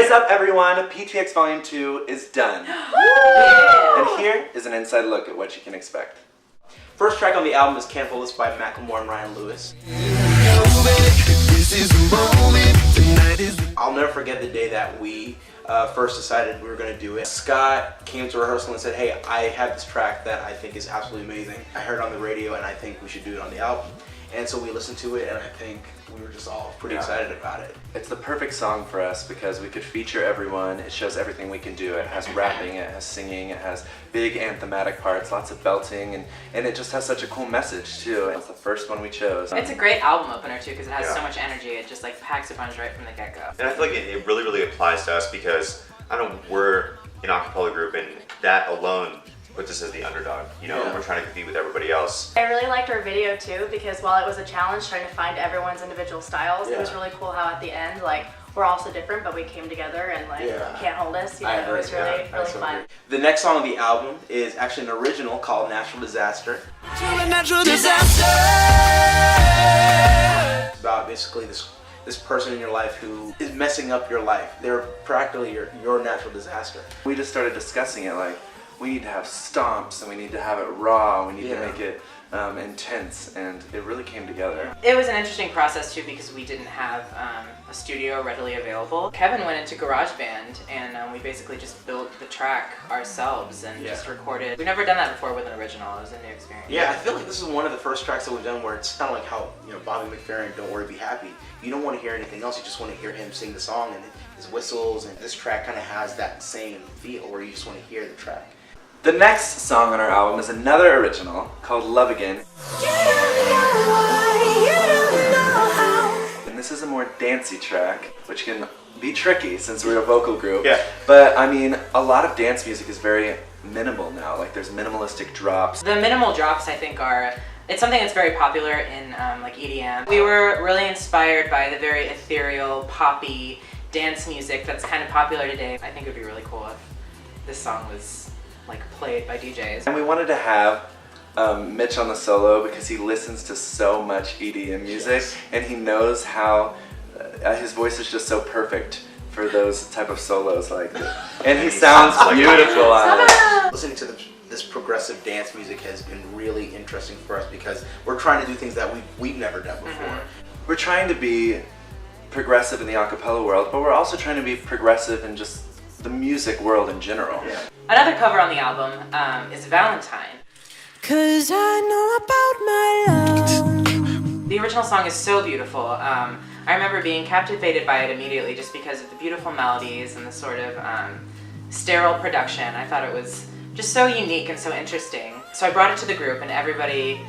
is up, everyone? PTX Volume 2 is done. Yeah. And here is an inside look at what you can expect. First track on the album is Can't Hold Us by Macklemore and Ryan Lewis. I'll never forget the day that we first decided we were going to do it. Scott came to rehearsal and said, hey, I have this track that I think is absolutely amazing. I heard it on the radio and I think we should do it on the album. And so we listened to it and I think we were just all pretty excited about it. It's the perfect song for us because we could feature everyone. It shows everything we can do. It has rapping, it has singing, it has big anthematic parts, lots of belting, and it just has such a cool message too. It's the first one we chose. It's a great album opener too because it has so much energy. It just like packs a punch right from the get-go. And I feel like it really, really applies to us because, I don't know, we're an a cappella group and that alone puts us as the underdog, you know, we're trying to compete with everybody else. I really liked our video too because while it was a challenge trying to find everyone's individual styles, it was really cool how at the end, like, we're all so different but we came together and like, Can't Hold Us, you know, it was really fun. The next song on the album is actually an original called Natural Disaster. Natural disaster. It's about basically this person in your life who is messing up your life. They're practically your natural disaster. We just started discussing it like, we need to have stomps and we need to have it raw, we need to make it intense, and it really came together. It was an interesting process too because we didn't have a studio readily available. Kevin went into GarageBand and we basically just built the track ourselves and just recorded. We've never done that before with an original. It was a new experience. Yeah, I feel like this is one of the first tracks that we've done where it's kind of like how, you know, Bobby McFerrin, Don't Worry, Be Happy. You don't want to hear anything else, you just want to hear him sing the song and his whistles, and this track kind of has that same feel where you just want to hear the track. The next song on our album is another original called Love Again. And this is a more dancey track, which can be tricky since we're a vocal group. Yeah. But I mean, a lot of dance music is very minimal now. Like there's minimalistic drops. The minimal drops I think it's something that's very popular in like EDM. We were really inspired by the very ethereal, poppy dance music that's kind of popular today. I think it would be really cool if this song was like played by DJs. And we wanted to have Mitch on the solo because he listens to so much EDM music and he knows how his voice is just so perfect for those type of solos like this. And he sounds beautiful on it. Listening to this progressive dance music has been really interesting for us because we're trying to do things that we've never done before. We're trying to be progressive in the a cappella world, but we're also trying to be progressive in just the music world in general. Another cover on the album is Valentine. 'Cause I know about my love. The original song is so beautiful. I remember being captivated by it immediately just because of the beautiful melodies and the sort of sterile production. I thought it was just so unique and so interesting. So I brought it to the group and everybody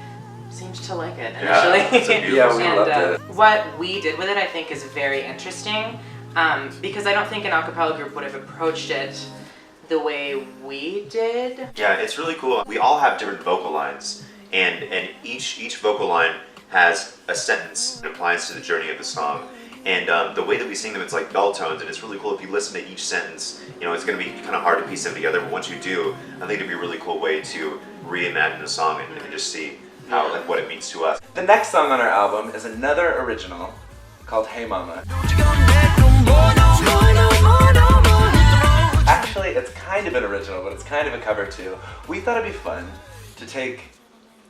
seemed to like it initially. Yeah, we loved it. What we did with it I think is very interesting because I don't think an a cappella group would have approached it the way we did. Yeah, it's really cool. We all have different vocal lines, and each vocal line has a sentence that applies to the journey of the song. And the way that we sing them, it's like bell tones, and it's really cool. If you listen to each sentence, you know, it's going to be kind of hard to piece them together, but once you do, I think it'd be a really cool way to reimagine the song and just see how, like, what it means to us. The next song on our album is another original called Hey Mama. Actually, it's kind of an original, but it's kind of a cover too. We thought it'd be fun to take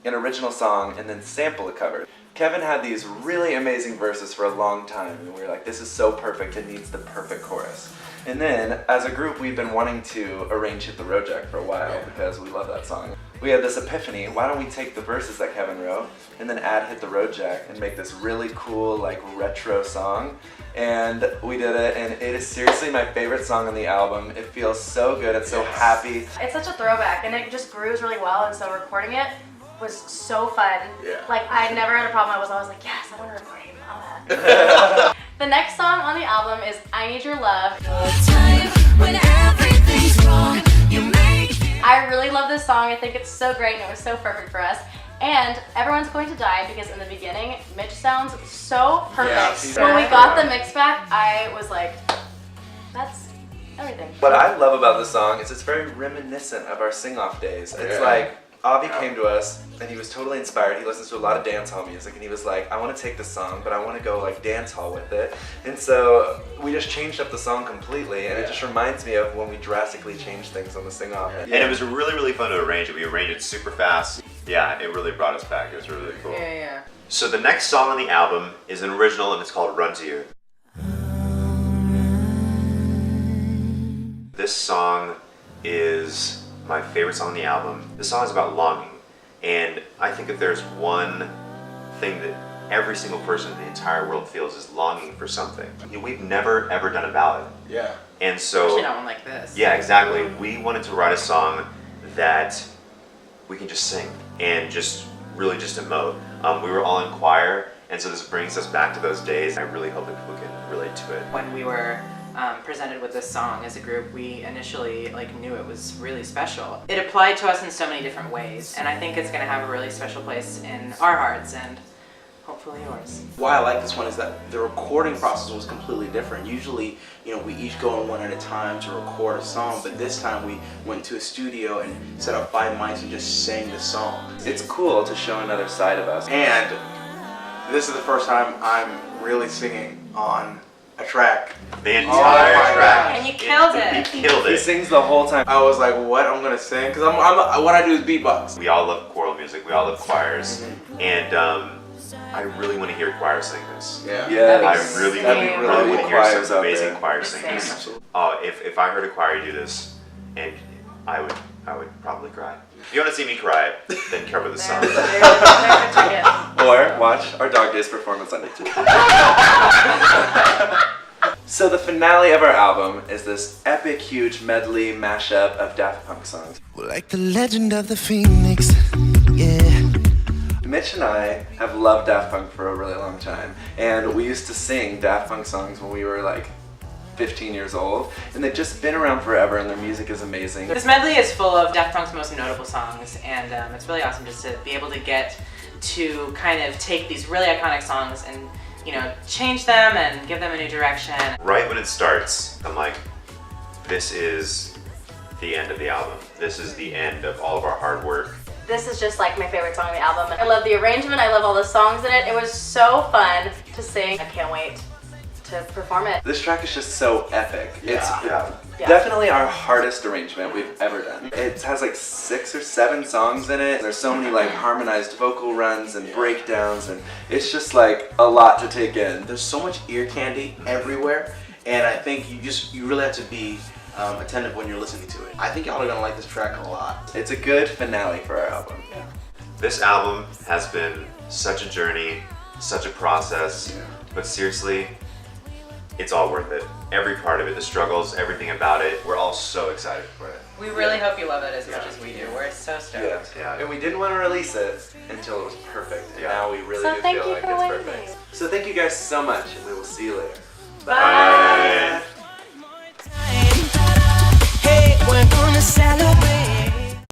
an original song and then sample a cover. Kevin had these really amazing verses for a long time, and we were like, this is so perfect, it needs the perfect chorus. And then, as a group, we've been wanting to arrange Hit the Road Jack for a while because we love that song. We had this epiphany, why don't we take the verses that Kevin wrote and then add Hit the Road Jack and make this really cool, like, retro song. And we did it, and it is seriously my favorite song on the album. It feels so good, it's so happy. It's such a throwback, and it just grooves really well, and so recording it was so fun. Like, I never had a problem. I was always like, yes, I want to record Hey Mama. The next song on the album is I Need Your Love. I really love this song. I think it's so great, and it was so perfect for us. And everyone's going to die because in the beginning, Mitch sounds so perfect. When we got the mix back, I was like, that's everything. What I love about this song is it's very reminiscent of our sing-off days. It's like Avi came to us and he was totally inspired. He listens to a lot of dance hall music and he was like, I want to take this song, but I want to go like dance hall with it. And so we just changed up the song completely, and it just reminds me of when we drastically changed things on the sing-off. And it was really, really fun to arrange it. We arranged it super fast. Yeah, it really brought us back. It was really, really cool. Yeah. So the next song on the album is an original and it's called Run to You. This song is my favorite song on the album. This song is about longing, and I think if there's one thing that every single person in the entire world feels is longing for something. You know, we've never ever done a ballad. Yeah. And so Especially not one like this. yeah, exactly. We wanted to write a song that we can just sing and just really just emote. We were all in choir, and so this brings us back to those days. I really hope that people can relate to it. When we were presented with this song as a group, we initially knew it was really special. It applied to us in so many different ways, and I think it's going to have a really special place in our hearts and hopefully yours. Why I like this one is that the recording process was completely different. Usually, we each go in one at a time to record a song, but this time we went to a studio and set up 5 mics and just sang the song. It's cool to show another side of us. And this is the first time I'm really singing on a track. The entire my track. And you killed it. You killed He it. sings the whole time. I was like, what I'm gonna sing? Because what I do is beatbox. We all love choral music. We all love choirs. And I really want to hear choir sing this. Yeah. Yeah, I That'd be really, that'd really, be really really want to cool hear choirs some out amazing there. choir sing Same. this. If I heard a choir do this, and I would probably cry. If you want to see me cry, then cover the song. Or watch our Dog Days performance on YouTube. So the finale of our album is this epic, huge medley mashup of Daft Punk songs. Like the legend of the Phoenix, yeah. Mitch and I have loved Daft Punk for a really long time, and we used to sing Daft Punk songs when we were like 15 years old, and they've just been around forever, and their music is amazing. This medley is full of Daft Punk's most notable songs, and it's really awesome just to be able to get to kind of take these really iconic songs and change them and give them a new direction. Right when it starts, I'm like, this is the end of the album. This is the end of all of our hard work. This is just like my favorite song on the album. I love the arrangement, I love all the songs in it. It was so fun to sing. I can't wait to perform it. This track is just so epic. It's Yeah. definitely our hardest arrangement we've ever done. It has like 6 or 7 songs in it. There's so many harmonized vocal runs and breakdowns, and it's just like a lot to take in. There's so much ear candy everywhere, and I think you really have to be attentive when you're listening to it. I think y'all are gonna like this track a lot. It's a good finale for our album. This album has been such a journey, such a process, but seriously, it's all worth it. Every part of it, the struggles, everything about it, we're all so excited for it. We really hope you love it as much as we do. We're so stoked. Yeah. And we didn't want to release it until it was perfect, and now we really So do thank feel you like for it's waiting. perfect. So thank you guys so much, and we will see you later. Bye.